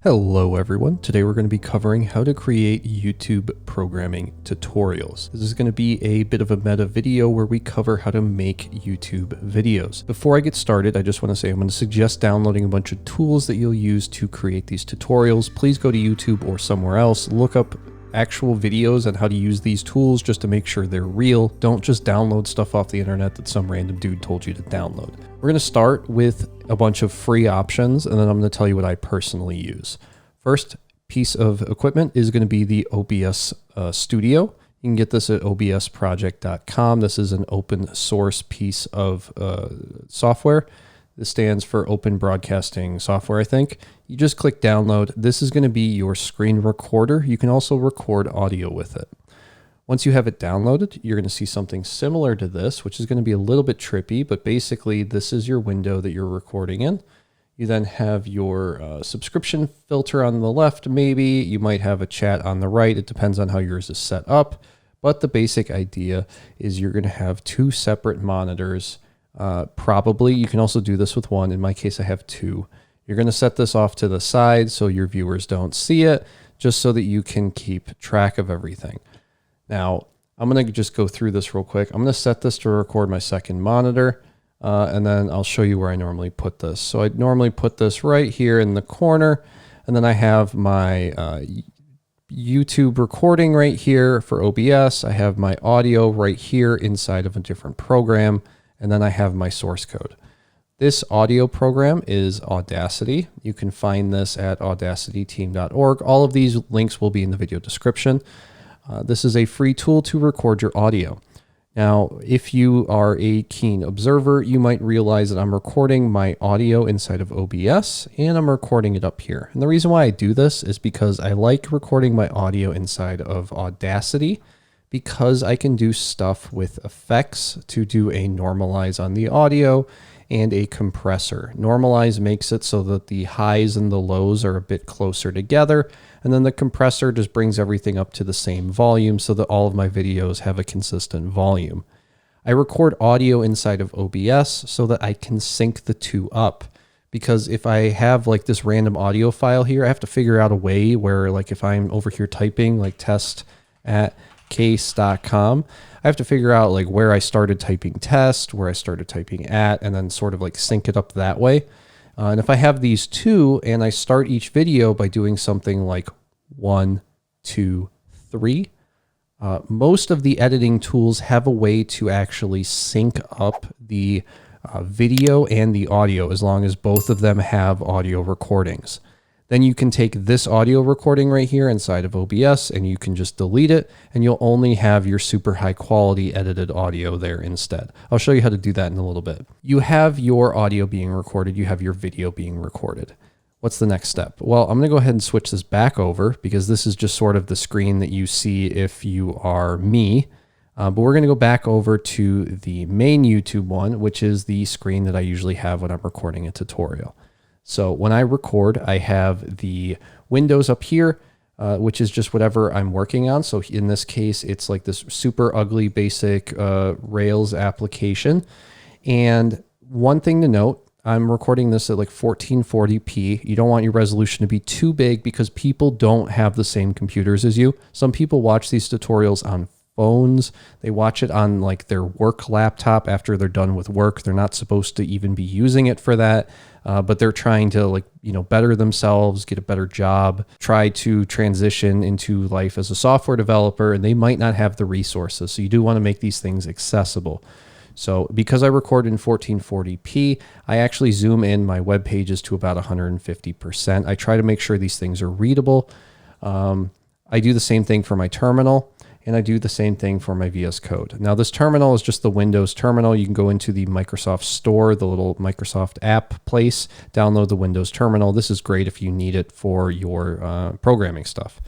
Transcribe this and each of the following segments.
Hello everyone, today we're going to be covering how to create YouTube programming tutorials. This is going to be a bit of a meta video where we cover how to make YouTube videos. Before I get started, I just want to say I'm going to suggest downloading a bunch of tools that you'll use to create these tutorials. Please go to YouTube or somewhere else, look up actual videos on how to use these tools just to make sure they're real. Don't just download stuff off the internet that some random dude told you to download. We're going to start with a bunch of free options, and then I'm going to tell you what I personally use. First piece of equipment is going to be the OBS Studio. You can get this at obsproject.com. This is an open source piece of software. This stands for Open Broadcasting Software, I think. You just click download. This is going to be your screen recorder. You can also record audio with it. Once you have it downloaded, you're going to see something similar to this, which is going to be a little bit trippy, but basically this is your window that you're recording in. You then have your subscription filter on the left, maybe. You might have a chat on the right. It depends on how yours is set up. But the basic idea is you're going to have two separate monitors. Probably, you can also do this with one. In my case, I have two. You're going to set this off to the side so your viewers don't see it, just so that you can keep track of everything. Now, I'm going to just go through this real quick. I'm going to set this to record my second monitor, and then I'll show you where I normally put this. So I normally put this right here in the corner, and then I have my YouTube recording right here for OBS. I have my audio right here inside of a different program, and then I have my source code. This audio program is Audacity. You can find this at audacityteam.org. All of these links will be in the video description. This is a free tool to record your audio. Now, if you are a keen observer, you might realize that I'm recording my audio inside of OBS and I'm recording it up here. And the reason why I do this is because I like recording my audio inside of Audacity because I can do stuff with effects to do a normalize on the audio and a compressor. Normalize makes it so that the highs and the lows are a bit closer together, and then the compressor just brings everything up to the same volume so that all of my videos have a consistent volume. I record audio inside of OBS so that I can sync the two up, because if I have like this random audio file here, I have to figure out a way where, like, if I'm over here typing like test@case.com, I have to figure out like where I started typing test, where I started typing at, and then sort of like sync it up that way. And if I have these two and I start each video by doing something like 1, 2, 3, most of the editing tools have a way to actually sync up the video and the audio as long as both of them have audio recordings. Then you can take this audio recording right here inside of OBS and you can just delete it, and you'll only have your super high quality edited audio there instead. I'll show you how to do that in a little bit. You have your audio being recorded, you have your video being recorded. What's the next step? Well, I'm going to go ahead and switch this back over because this is just sort of the screen that you see if you are me. But we're going to go back over to the main YouTube one, which is the screen that I usually have when I'm recording a tutorial. So when I record, I have the windows up here, which is just whatever I'm working on. So in this case, it's like this super ugly basic Rails application. And one thing to note, I'm recording this at like 1440p. You don't want your resolution to be too big because people don't have the same computers as you. Some people watch these tutorials on phones. They watch it on like their work laptop after they're done with work. They're not supposed to even be using it for that. But they're trying to, like, you know, better themselves, get a better job, try to transition into life as a software developer, and they might not have the resources. So you do want to make these things accessible. So because I record in 1440p, I actually zoom in my web pages to about 150%. I try to make sure these things are readable. I do the same thing for my terminal. And I do the same thing for my VS Code. Now this terminal is just the Windows terminal. You can go into the Microsoft Store, the little Microsoft app place, download the Windows terminal. This is great if you need it for your programming stuff.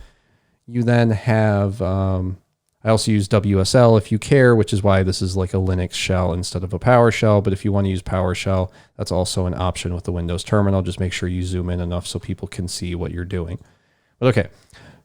You then have, I also use WSL if you care, which is why this is like a Linux shell instead of a PowerShell. But if you want to use PowerShell, that's also an option with the Windows terminal. Just make sure you zoom in enough so people can see what you're doing. But okay.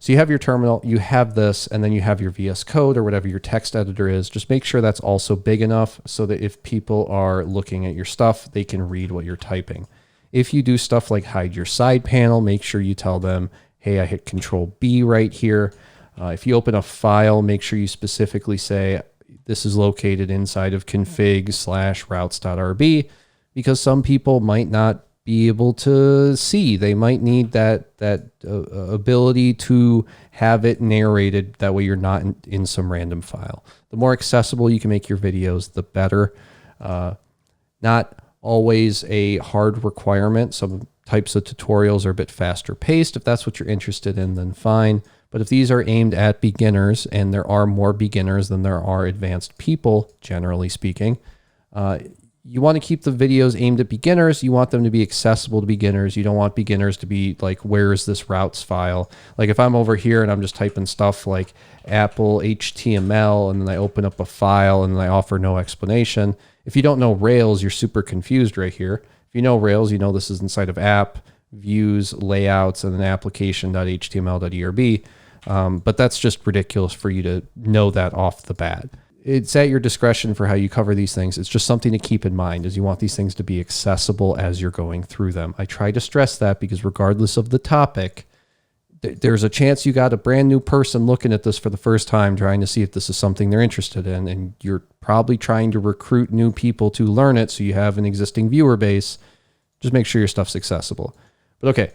So you have your terminal, you have this, and then you have your VS Code or whatever your text editor is. Just make sure that's also big enough so that if people are looking at your stuff, they can read what you're typing. If you do stuff like hide your side panel, make sure you tell them, hey, I hit Control B right here. If you open a file, make sure you specifically say this is located inside of config/routes.rb, because some people might not be able to see. They might need that ability to have it narrated. That way you're not in some random file. The more accessible you can make your videos, the better. Not always a hard requirement. Some types of tutorials are a bit faster paced. If that's what you're interested in, then fine. But if these are aimed at beginners, and there are more beginners than there are advanced people, generally speaking, you want to keep the videos aimed at beginners. You want them to be accessible to beginners. You don't want beginners to be like, where is this routes file? Like if I'm over here and I'm just typing stuff like Apple HTML, and then I open up a file and then I offer no explanation. If you don't know Rails, you're super confused right here. If you know Rails, you know this is inside of app, views, layouts, and then application.html.erb. But that's just ridiculous for you to know that off the bat. It's at your discretion for how you cover these things. It's just something to keep in mind, is you want these things to be accessible as you're going through them. I try to stress that because regardless of the topic, there's a chance you got a brand new person looking at this for the first time, trying to see if this is something they're interested in. And you're probably trying to recruit new people to learn it, so you have an existing viewer base. Just make sure your stuff's accessible. But okay,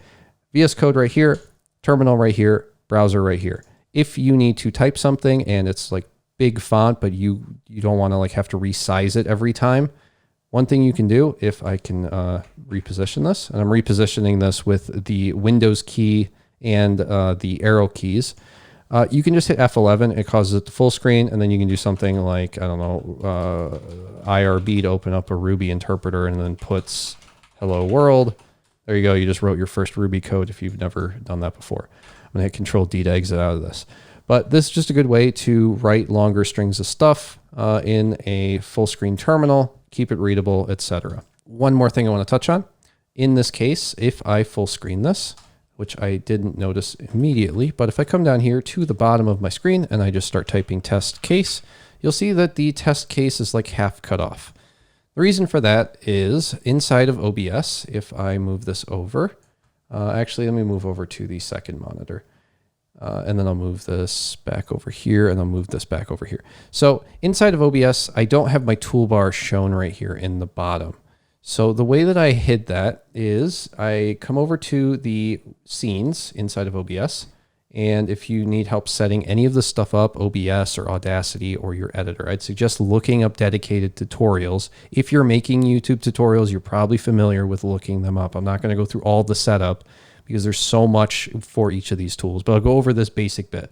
VS Code right here, terminal right here, browser right here. If you need to type something and it's like big font, but you don't want to like have to resize it every time, one thing you can do, if I can reposition this, and I'm repositioning this with the Windows key and the arrow keys, you can just hit F11. It causes it to full screen, and then you can do something like, I don't know, IRB to open up a Ruby interpreter, and then puts hello world. There you go. You just wrote your first Ruby code if you've never done that before. I'm going to hit Control D to exit out of this. But this is just a good way to write longer strings of stuff in a full screen terminal, keep it readable, etc. One more thing I want to touch on. In this case, if I full screen this, which I didn't notice immediately, but if I come down here to the bottom of my screen and I just start typing test case, you'll see that the test case is like half cut off. The reason for that is inside of OBS, if I move this over, actually, let me move over to the second monitor. And then I'll move this back over here, and I'll move this back over here. So inside of OBS, I don't have my toolbar shown right here in the bottom. So the way that I hid that is I come over to the scenes inside of OBS. And if you need help setting any of this stuff up, OBS or Audacity or your editor, I'd suggest looking up dedicated tutorials. If you're making YouTube tutorials, you're probably familiar with looking them up. I'm not going to go through all the setup because there's so much for each of these tools, but I'll go over this basic bit.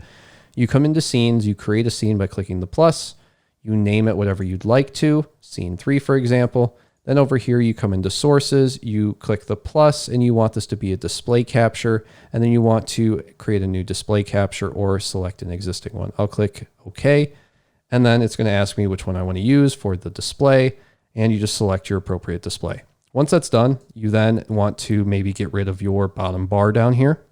You come into scenes, you create a scene by clicking the plus, you name it whatever you'd like to, scene 3, for example. Then over here, you come into sources, you click the plus, and you want this to be a display capture, and then you want to create a new display capture or select an existing one. I'll click OK, and then it's going to ask me which one I want to use for the display, and you just select your appropriate display. Once that's done, you then want to maybe get rid of your bottom bar down here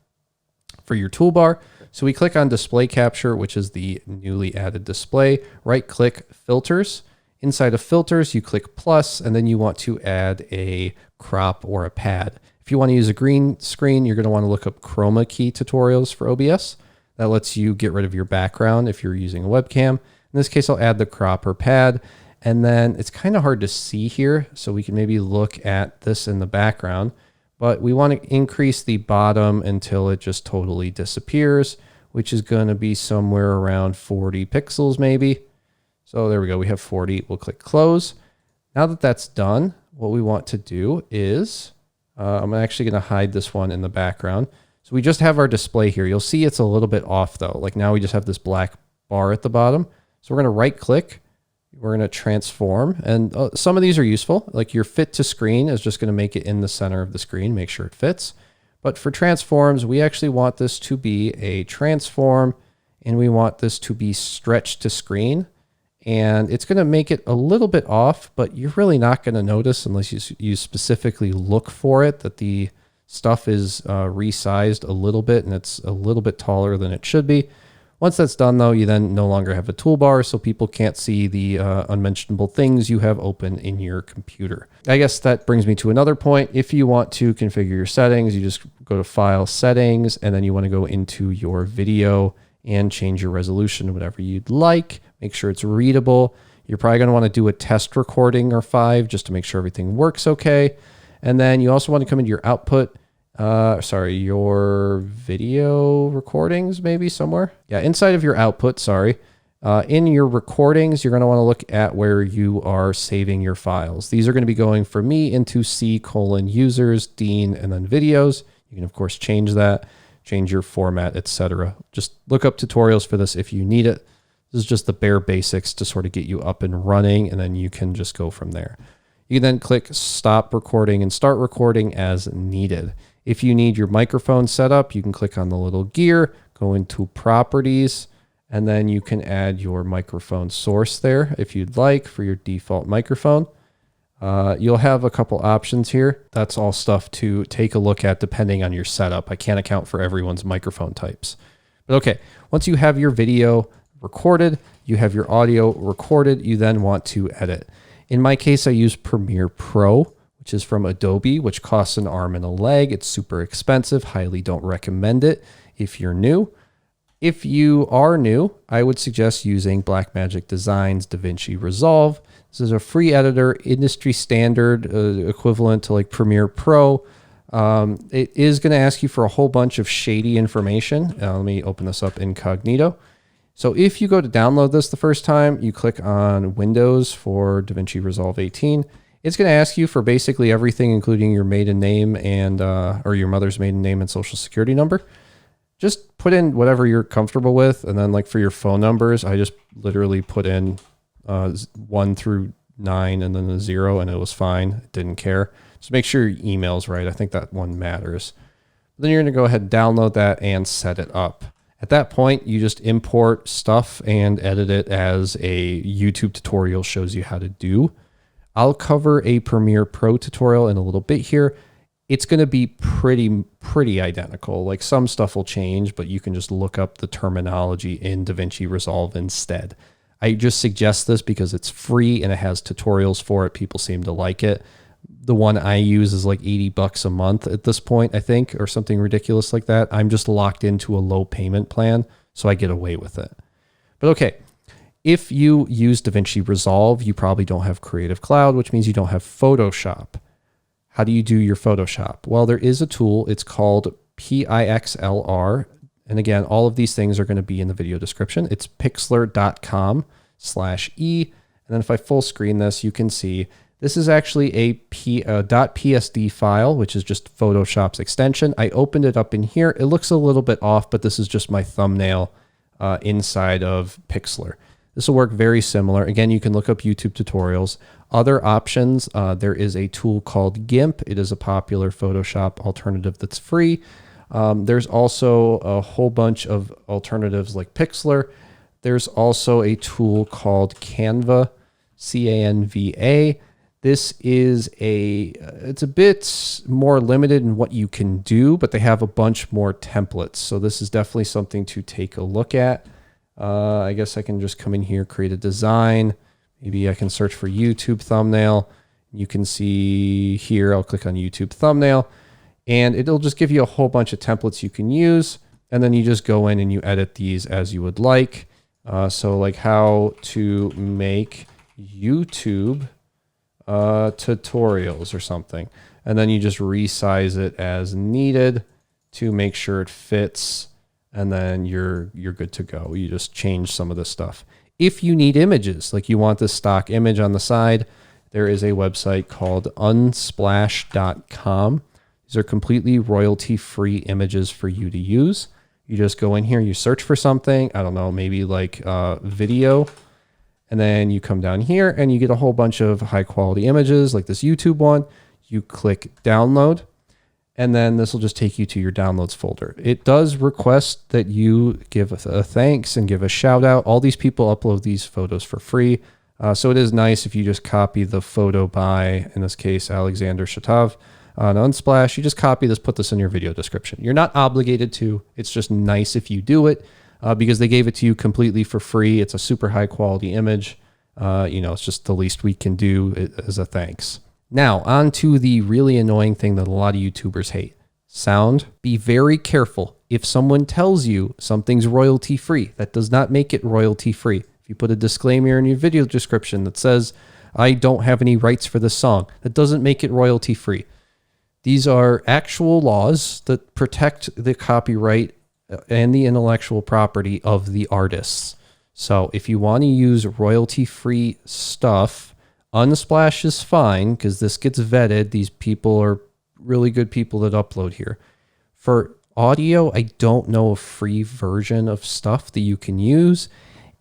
for your toolbar. So we click on display capture, which is the newly added display, right click filters. Inside of filters, you click plus, and then you want to add a crop or a pad. If you want to use a green screen, you're going to want to look up chroma key tutorials for OBS. That lets you get rid of your background if you're using a webcam. In this case, I'll add the crop or pad. And then it's kind of hard to see here, so we can maybe look at this in the background, but we want to increase the bottom until it just totally disappears, which is going to be somewhere around 40 pixels maybe. So there we go, we have 40. We'll click close. Now that that's done, what we want to do is, I'm actually going to hide this one in the background. So we just have our display here. You'll see it's a little bit off though. Like now we just have this black bar at the bottom. So we're going to right click. We're going to transform, and some of these are useful. Like your fit to screen is just going to make it in the center of the screen, make sure it fits. But for transforms, we actually want this to be a transform, and we want this to be stretched to screen. And it's going to make it a little bit off, but you're really not going to notice unless you specifically look for it, that the stuff is resized a little bit and it's a little bit taller than it should be. Once that's done though, you then no longer have a toolbar, so people can't see the unmentionable things you have open in your computer. I guess that brings me to another point. If you want to configure your settings, you just go to File, Settings, and then you want to go into your video and change your resolution to whatever you'd like. Make sure it's readable. You're probably going to want to do a test recording or 5 just to make sure everything works okay. And then you also want to come into your output, your video recordings maybe somewhere. Yeah, inside of your output, in your recordings, you're going to want to look at where you are saving your files. These are going to be going for me into C:users, Dean, and then videos. You can of course change that, change your format, etc. Just look up tutorials for this if you need it. This is just the bare basics to sort of get you up and running, and then you can just go from there. You can then click stop recording and start recording as needed. If you need your microphone set up, you can click on the little gear, go into properties, and then you can add your microphone source there if you'd like for your default microphone. You'll have a couple options here. That's all stuff to take a look at depending on your setup. I can't account for everyone's microphone types. But okay, once you have your video recorded, you have your audio recorded, you then want to edit. In my case, I use Premiere Pro, which is from Adobe, which costs an arm and a leg. It's super expensive. Highly don't recommend it if you're new. If you are new, I would suggest using Blackmagic Design's Davinci Resolve. This is a free editor, industry standard, equivalent to like Premiere Pro. It is going to ask you for a whole bunch of shady information. Let me open this up incognito. So if you go to download this the first time, you click on Windows for Davinci Resolve 18. It's going to ask you for basically everything, including your maiden name and or your mother's maiden name and social security number. Just put in whatever you're comfortable with. And then like for your phone numbers, I just literally put in 1 through 9 and then a 0, and it was fine. It didn't care. Just make sure your email's right. I think that one matters. Then you're going to go ahead and download that and set it up. At that point, you just import stuff and edit it as a YouTube tutorial shows you how to do. I'll cover a Premiere Pro tutorial in a little bit here. It's going to be pretty identical. Like some stuff will change, but you can just look up the terminology in Davinci Resolve instead. I just suggest this because it's free and it has tutorials for it. People seem to like it. The one I use is like $80 a month at this point, I think, or something ridiculous like that. I'm just locked into a low payment plan, so I get away with it. But okay, if you use Davinci Resolve, you probably don't have Creative Cloud, which means you don't have Photoshop. How do you do your Photoshop? Well, there is a tool. It's called Pixlr. And again, all of these things are going to be in the video description. It's pixlr.com/e. And then if I full screen this, you can see this is actually a .psd file, which is just Photoshop's extension. I opened it up in here. It looks a little bit off, but this is just my thumbnail inside of Pixlr. This will work very similar. Again, you can look up YouTube tutorials. Other options, there is a tool called GIMP. It is a popular Photoshop alternative that's free. There's also a whole bunch of alternatives like Pixlr. There's also a tool called Canva, C-A-N-V-A. This is it's a bit more limited in what you can do, but they have a bunch more templates. So this is definitely something to take a look at. I guess I can just come in here, create a design. Maybe I can search for YouTube thumbnail. You can see here, I'll click on YouTube thumbnail, and it'll just give you a whole bunch of templates you can use. And then you just go in and you edit these as you would like. So like how to make YouTube tutorials or something. And then you just resize it as needed to make sure it fits. And then you're good to go. You just change some of this stuff. If you need images, like you want this stock image on the side, there is a website called Unsplash.com. These are completely royalty-free images for you to use. You just go in here, you search for something, I don't know, maybe like video, and then you come down here and you get a whole bunch of high-quality images like this YouTube one. You click download, and then this will just take you to your downloads folder. It does request that you give a thanks and give a shout out. All these people upload these photos for free. So it is nice if you just copy the photo by, in this case, Alexander Shatov on Unsplash. You just copy this, put this in your video description. You're not obligated to. It's just nice if you do it. because they gave it to you completely for free. It's a super high quality image. It's just the least we can do as a thanks. Now, on to the really annoying thing that a lot of YouTubers hate. Sound. Be very careful. If someone tells you something's royalty free, that does not make it royalty free. If you put a disclaimer in your video description that says, I don't have any rights for this song, that doesn't make it royalty free. These are actual laws that protect the copyright and the intellectual property of the artists. So if you want to use royalty-free stuff, Unsplash is fine because this gets vetted. These people are really good people that upload here. For audio, I don't know a free version of stuff that you can use.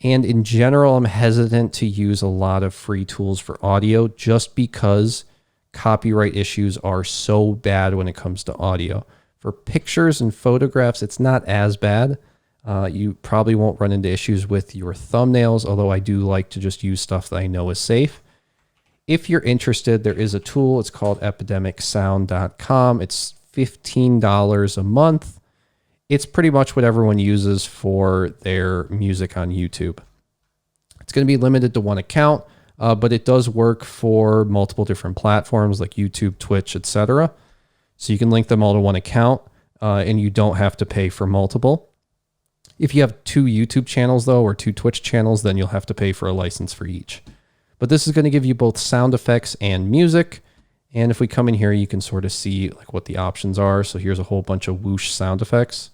And in general, I'm hesitant to use a lot of free tools for audio just because copyright issues are so bad when it comes to audio. For pictures and photographs, it's not as bad. You probably won't run into issues with your thumbnails, although I do like to just use stuff that I know is safe. If you're interested, there is a tool. It's called EpidemicSound.com. It's $15 a month. It's pretty much what everyone uses for their music on YouTube. It's going to be limited to one account, but it does work for multiple different platforms like YouTube, Twitch, etc. So you can link them all to one account, and you don't have to pay for multiple. If you have 2 YouTube channels, though, or 2 Twitch channels, then you'll have to pay for a license for each. But this is going to give you both sound effects and music. And if we come in here, you can sort of see like what the options are. So here's a whole bunch of whoosh sound effects.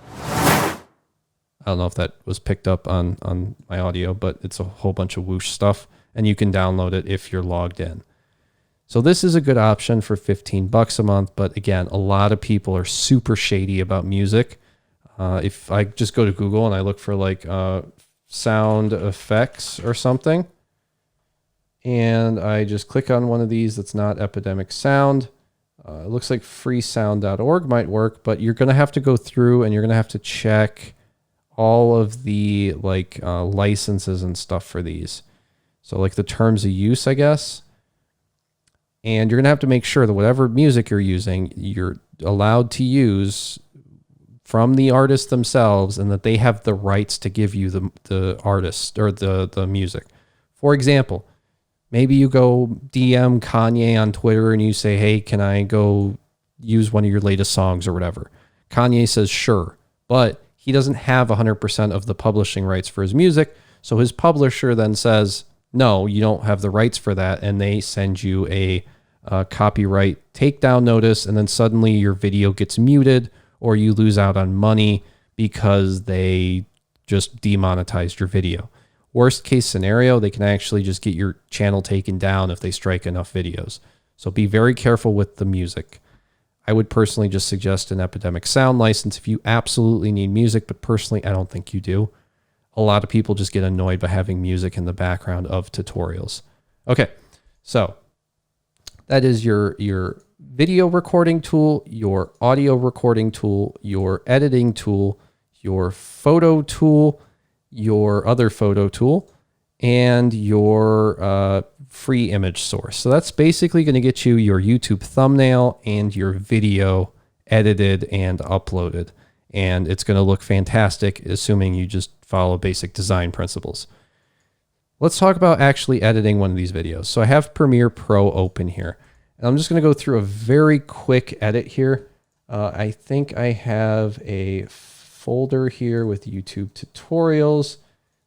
I don't know if that was picked up on my audio, but it's a whole bunch of whoosh stuff. And you can download it if you're logged in. So this is a good option for $15 a month. But again, a lot of people are super shady about music. If I just go to Google and I look for like sound effects or something, and I just click on one of these that's not Epidemic Sound, it looks like freesound.org might work, but you're going to have to go through and you're going to have to check all of the like licenses and stuff for these. So like the terms of use, I guess. And you're going to have to make sure that whatever music you're using, you're allowed to use from the artists themselves, and that they have the rights to give you the artist or the music. For example, maybe you go DM Kanye on Twitter and you say, hey, can I go use one of your latest songs or whatever? Kanye says, sure, but he doesn't have 100% of the publishing rights for his music. So his publisher then says, no, you don't have the rights for that. And they send you a copyright takedown notice. And then suddenly your video gets muted, or you lose out on money because they just demonetized your video. Worst case scenario, they can actually just get your channel taken down if they strike enough videos. So be very careful with the music. I would personally just suggest an Epidemic Sound license if you absolutely need music, but personally, I don't think you do. A lot of people just get annoyed by having music in the background of tutorials. Okay, so that is your video recording tool, your audio recording tool, your editing tool, your photo tool, your other photo tool, and your free image source. So that's basically going to get you your YouTube thumbnail and your video edited and uploaded. And it's going to look fantastic, assuming you just follow basic design principles. Let's talk about actually editing one of these videos. So I have Premiere Pro open here. And I'm just going to go through a very quick edit here. I think I have a folder here with YouTube tutorials.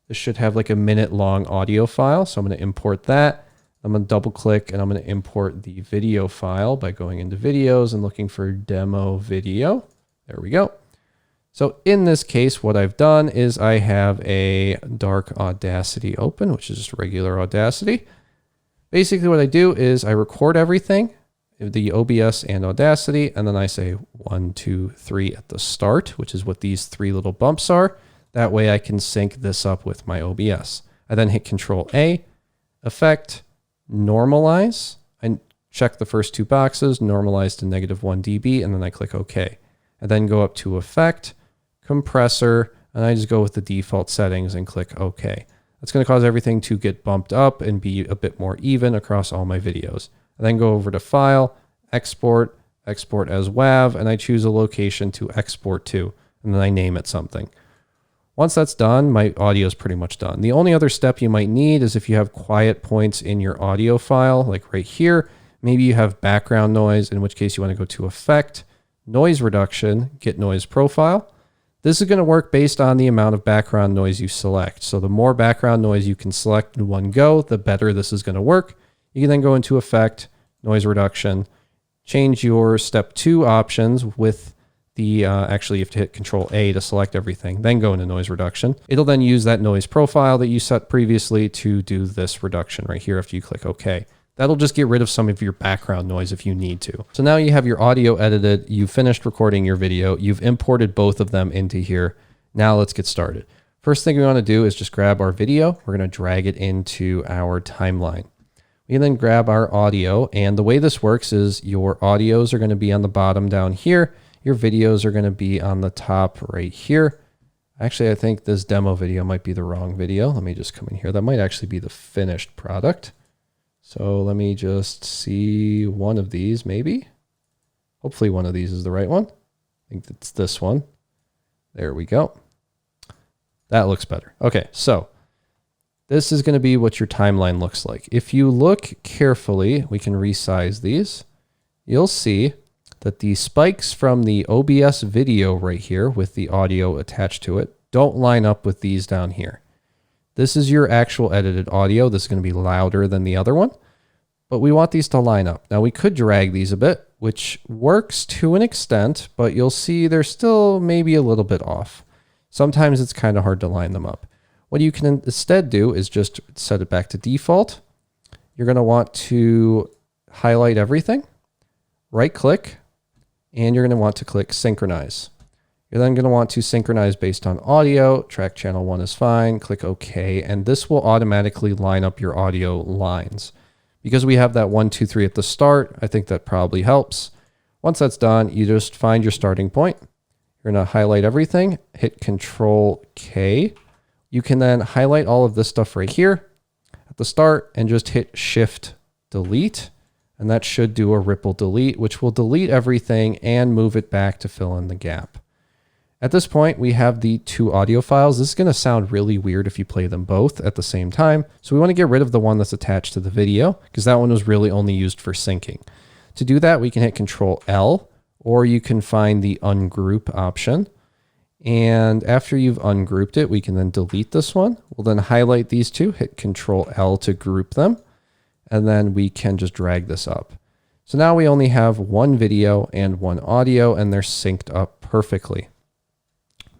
This should have like a minute-long audio file. So I'm going to import that. I'm going to double click and I'm going to import the video file by going into videos and looking for demo video. There we go. So in this case, what I've done is I have a dark Audacity open, which is just regular Audacity. Basically what I do is I record everything, the OBS and Audacity, and then I say 1, 2, 3 at the start, which is what these 3 little bumps are. That way I can sync this up with my OBS. I then hit Control A, Effect, Normalize. I check the first 2 boxes, normalize to -1 dB, and then I click OK. I then go up to Effect, Compressor, and I just go with the default settings and click OK. That's going to cause everything to get bumped up and be a bit more even across all my videos. I then go over to File, Export, Export as WAV, and I choose a location to export to, and then I name it something. Once that's done, my audio is pretty much done. The only other step you might need is if you have quiet points in your audio file, like right here, maybe you have background noise, in which case you want to go to Effect, Noise Reduction, Get Noise Profile. This is going to work based on the amount of background noise you select. So the more background noise you can select in one go, the better this is going to work. You can then go into Effect, Noise Reduction, change your step 2 options with the, actually you have to hit Control A to select everything, then go into Noise Reduction. It'll then use that noise profile that you set previously to do this reduction right here after you click OK. That'll just get rid of some of your background noise if you need to. So now you have your audio edited, you've finished recording your video, you've imported both of them into here. Now let's get started. First thing we want to do is just grab our video. We're going to drag it into our timeline. We can then grab our audio, and the way this works is your audios are going to be on the bottom down here. Your videos are going to be on the top right here. Actually, I think this demo video might be the wrong video. Let me just come in here. That might actually be the finished product. So let me just see one of these, maybe. Hopefully one of these is the right one. I think it's this one. There we go. That looks better. Okay, so this is going to be what your timeline looks like. If you look carefully, we can resize these. You'll see that the spikes from the OBS video right here with the audio attached to it don't line up with these down here. This is your actual edited audio. This is going to be louder than the other one, but we want these to line up. Now we could drag these a bit, which works to an extent, but you'll see they're still maybe a little bit off. Sometimes it's kind of hard to line them up. What you can instead do is just set it back to default. You're going to want to highlight everything, right click, and you're going to want to click synchronize. You're then going to want to synchronize based on audio. Track channel 1 is fine. Click OK. And this will automatically line up your audio lines. Because we have that 1, 2, 3 at the start, I think that probably helps. Once that's done, you just find your starting point. You're going to highlight everything, hit Control K. You can then highlight all of this stuff right here at the start and just hit Shift Delete. And that should do a ripple delete, which will delete everything and move it back to fill in the gap. At this point, we have the 2 audio files. This is going to sound really weird if you play them both at the same time. So we want to get rid of the one that's attached to the video because that one was really only used for syncing. To do that, we can hit Control L, or you can find the ungroup option. And after you've ungrouped it, we can then delete this one. We'll then highlight these 2, hit Control L to group them, and then we can just drag this up. So now we only have one video and one audio, and they're synced up perfectly.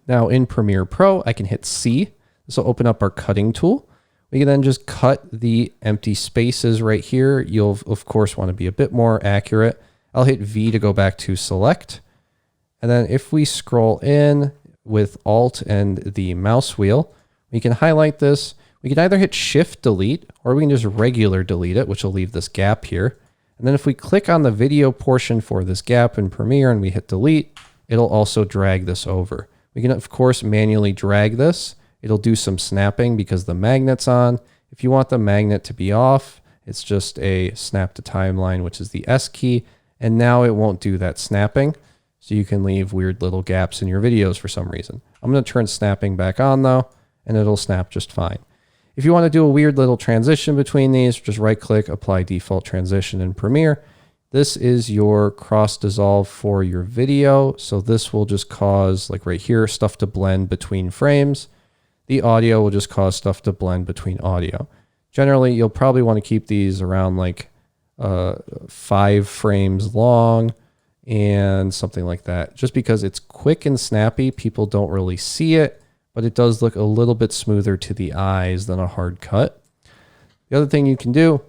Now in Premiere Pro, I can hit C. This will open up our cutting tool. We can then just cut the empty spaces right here. You'll, of course, want to be a bit more accurate. I'll hit V to go back to select. And then if we scroll in with Alt and the mouse wheel, we can highlight this. We can either hit Shift Delete, or we can just regular delete it, which will leave this gap here. And then if we click on the video portion for this gap in Premiere and we hit Delete, it'll also drag this over. We can, of course, manually drag this. It'll do some snapping because the magnet's on. If you want the magnet to be off, it's just a snap to timeline, which is the S key. And now it won't do that snapping. So you can leave weird little gaps in your videos for some reason. I'm going to turn snapping back on though, and it'll snap just fine. If you want to do a weird little transition between these, just right click, apply default transition in Premiere. This is your cross dissolve for your video. So this will just cause, like right here, stuff to blend between frames. The audio will just cause stuff to blend between audio. Generally, you'll probably want to keep these around like 5 frames long and something like that. Just because it's quick and snappy, people don't really see it, but it does look a little bit smoother to the eyes than a hard cut. The other thing you can do,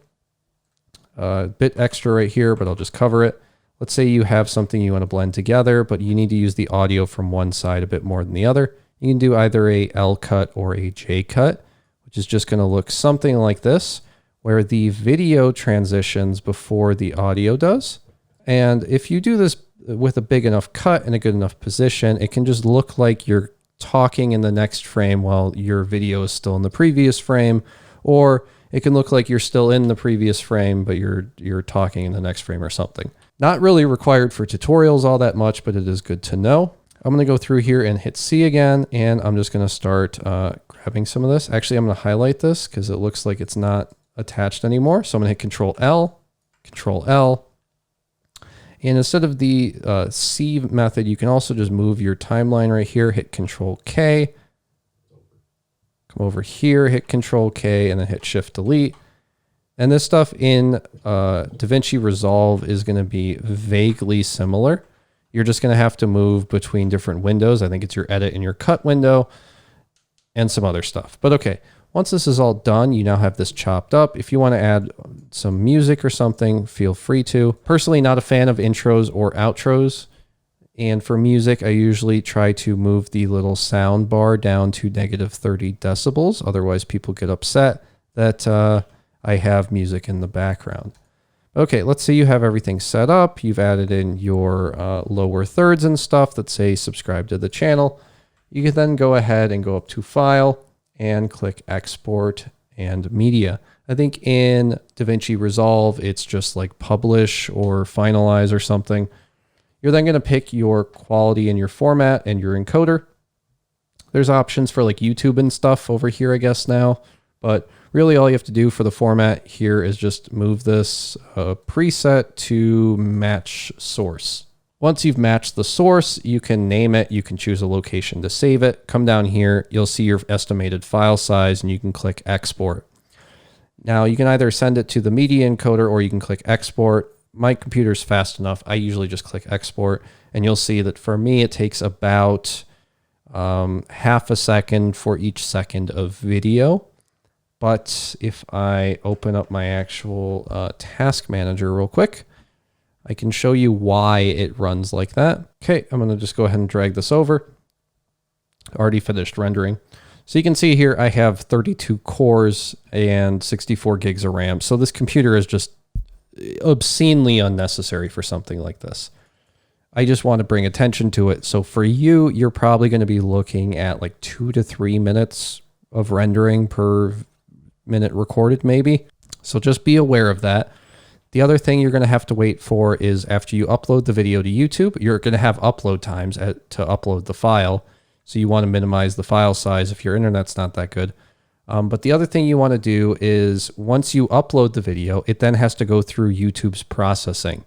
a bit extra right here, but I'll just cover it. Let's say you have something you want to blend together, but you need to use the audio from one side a bit more than the other. You can do either a L cut or a J cut, which is just going to look something like this, where the video transitions before the audio does. And if you do this with a big enough cut and a good enough position, it can just look like you're talking in the next frame while your video is still in the previous frame, or it can look like you're still in the previous frame, but you're talking in the next frame or something. Not really required for tutorials all that much, but it is good to know. I'm going to go through here and hit C again, and I'm just going to start grabbing some of this. Actually, I'm going to highlight this because it looks like it's not attached anymore. So I'm going to hit Control L, Control L. And instead of the C method, you can also just move your timeline right here, hit Control K. Come over here, hit Control K, and then hit Shift Delete. And this stuff in Davinci Resolve is going to be vaguely similar. You're just going to have to move between different windows. I think it's your edit and your cut window and some other stuff. But okay, once this is all done, you now have this chopped up. If you want to add some music or something, feel free to. Personally, not a fan of intros or outros. And for music, I usually try to move the little sound bar down to -30 decibels. Otherwise, people get upset that I have music in the background. Okay, let's say you have everything set up. You've added in your lower thirds and stuff that say subscribe to the channel. You can then go ahead and go up to File and click Export and Media. I think in Davinci Resolve, it's just like Publish or Finalize or something. You're then going to pick your quality and your format and your encoder. There's options for like YouTube and stuff over here, I guess now, but really all you have to do for the format here is just move this preset to match source. Once you've matched the source, you can name it, you can choose a location to save it. Come down here, you'll see your estimated file size and you can click Export. Now you can either send it to the media encoder or you can click Export. My computer's fast enough. I usually just click Export, and you'll see that for me, it takes about half a second for each second of video. But if I open up my actual task manager real quick, I can show you why it runs like that. Okay, I'm going to just go ahead and drag this over. Already finished rendering. So you can see here, I have 32 cores and 64 gigs of RAM. So this computer is just obscenely unnecessary for something like this. I just want to bring attention to it. So for you, you're probably going to be looking at like 2 to 3 minutes of rendering per minute recorded maybe. So just be aware of that. The other thing you're going to have to wait for is after you upload the video to YouTube, you're going to have upload times to upload the file. So you want to minimize the file size if your internet's not that good. But the other thing you want to do is once you upload the video, it then has to go through YouTube's processing.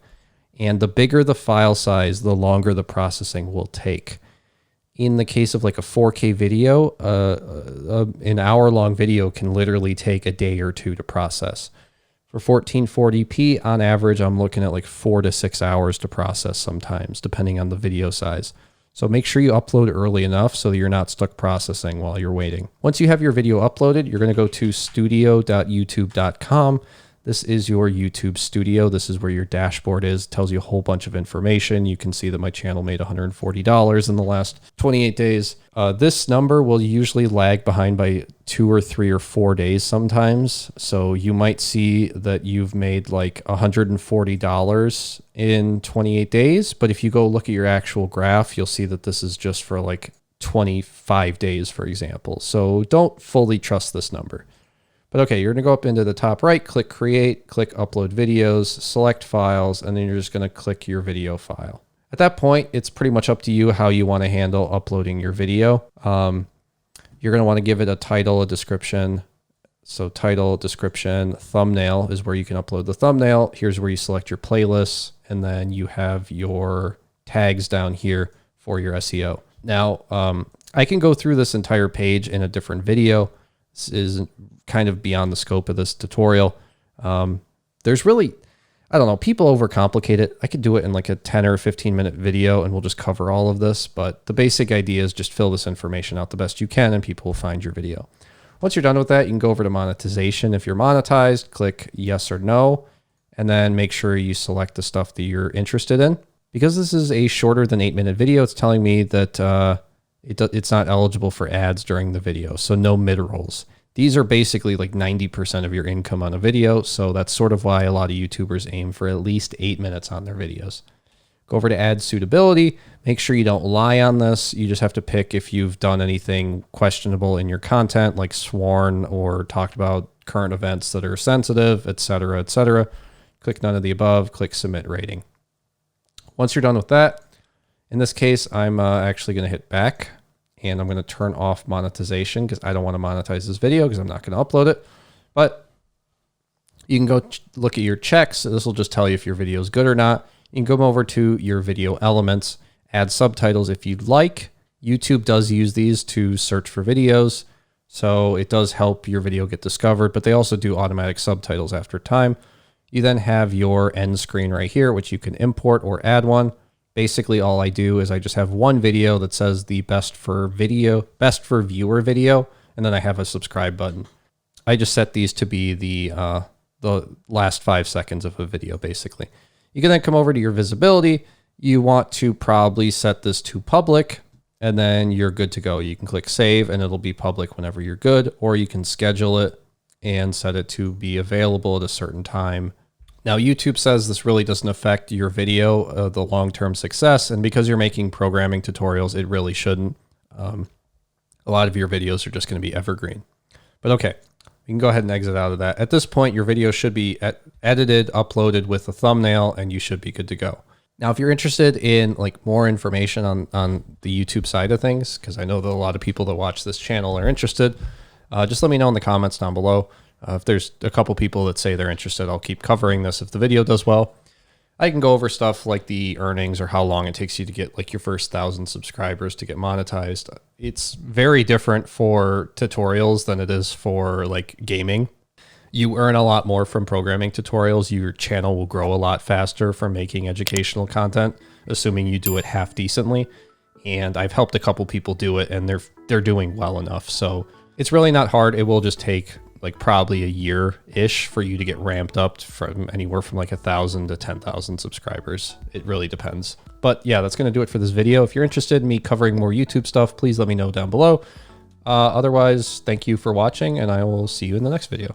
And the bigger the file size, the longer the processing will take. In the case of like a 4K video, an hour-long video can literally take a day or two to process. For 1440p, on average, I'm looking at like 4 to 6 hours to process sometimes, depending on the video size. So make sure you upload early enough so that you're not stuck processing while you're waiting. Once you have your video uploaded, you're going to go to studio.youtube.com. This is your YouTube studio. This is where your dashboard is. It tells you a whole bunch of information. You can see that my channel made $140 in the last 28 days. This number will usually lag behind by 2 or 3 or 4 days sometimes. So you might see that you've made like $140 in 28 days. But if you go look at your actual graph, you'll see that this is just for like 25 days, for example. So don't fully trust this number. But okay, you're going to go up into the top right, click Create, click Upload Videos, select Files, and then you're just going to click your video file. At that point, it's pretty much up to you how you want to handle uploading your video. You're going to want to give it a title, a description. So title, description, thumbnail is where you can upload the thumbnail. Here's where you select your playlists, and then you have your tags down here for your SEO. Now, I can go through this entire page in a different video. This is kind of beyond the scope of this tutorial. There's really, I don't know, people overcomplicate it. I could do it in like a 10 or 15 minute video and we'll just cover all of this. But the basic idea is just fill this information out the best you can and people will find your video. Once you're done with that, you can go over to monetization. If you're monetized, click yes or no, and then make sure you select the stuff that you're interested in. Because this is a shorter than 8-minute video, it's telling me that it's not eligible for ads during the video. So no mid-rolls. These are basically like 90% of your income on a video. So that's sort of why a lot of YouTubers aim for at least 8 minutes on their videos. Go over to ad suitability. Make sure you don't lie on this. You just have to pick if you've done anything questionable in your content, like sworn or talked about current events that are sensitive, etc., etc. Click none of the above, click submit rating. Once you're done with that, In this case, I'm actually going to hit back and I'm going to turn off monetization because I don't want to monetize this video because I'm not going to upload it. But you can go look at your checks. This will just tell you if your video is good or not. You can go over to your video elements, add subtitles if you'd like. YouTube does use these to search for videos, so it does help your video get discovered, but they also do automatic subtitles after time. You then have your end screen right here, which you can import or add one. Basically, all I do is I just have one video that says the best for viewer video, and then I have a subscribe button. I just set these to be the last 5 seconds of a video, basically. You can then come over to your visibility. You want to probably set this to public, and then you're good to go. You can click save and it'll be public whenever you're good, or you can schedule it and set it to be available at a certain time. Now, YouTube says this really doesn't affect your video, the long-term success, and because you're making programming tutorials, it really shouldn't. A lot of your videos are just going to be evergreen. But okay, you can go ahead and exit out of that. At this point, your video should be edited, uploaded with a thumbnail, and you should be good to go. Now, if you're interested in like more information on the YouTube side of things, because I know that a lot of people that watch this channel are interested, just let me know in the comments down below. If there's a couple people that say they're interested, I'll keep covering this if the video does well. I can go over stuff like the earnings or how long it takes you to get like your first 1,000 subscribers to get monetized. It's very different for tutorials than it is for like gaming. You earn a lot more from programming tutorials. Your channel will grow a lot faster from making educational content, assuming you do it half decently. And I've helped a couple people do it and they're doing well enough. So it's really not hard. It will just take like probably a year-ish for you to get ramped up from anywhere from like 1,000 to 10,000 subscribers. It really depends. But yeah, that's going to do it for this video. If you're interested in me covering more YouTube stuff, please let me know down below. Otherwise, thank you for watching and I will see you in the next video.